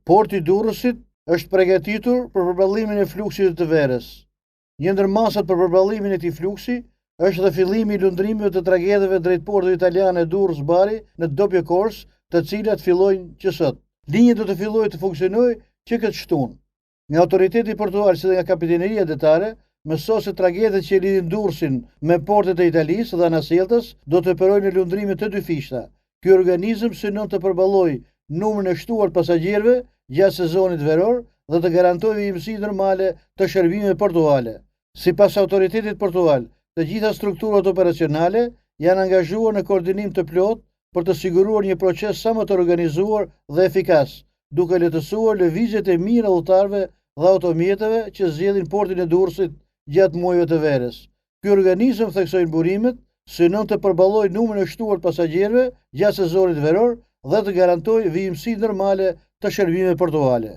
Porti i Durrësit është përgatitur për përballimin e fluksit të verës. Një ndër masat për përballimin e këtij fluksi është dhe fillimi i lundrimeve të tragedeve drejt portit italian e Durrës-Bari në Dopje Kors, të cilat fillojnë që sot. Linja do të fillojë të funksionojë që këtë shtunë. Nga autoriteti portuar si dhe nga kapiteneria detare, mëso se tragedit që lidhin Durrësin me portet e Italisë dhe anasjelltës do të operojnë në lundrime të dy fishta. Ky organizëm synon të përballojë numrin e shtuar pasagjerëve gjatë sezonit veror dhe të garantojë vijimësi normale të shërbimeve portuale. Sipas autoritetit portual, të gjitha strukturat operacionale janë angazhuar në koordinim të plotë për të siguruar një proces sa më të organizuar dhe efikas, duke lehtësuar lëvizjet e mira udhëtarëve dhe automjeteve që zgjedhin portin e Durrësit gjatë muajve të verës. Ky organizëm, theksojnë burimet, synon të përballojë numrin e shtuar pasagjerëve gjatë sezonit veror dhe të garantojë vijimësi normale të shërbimeve portuale.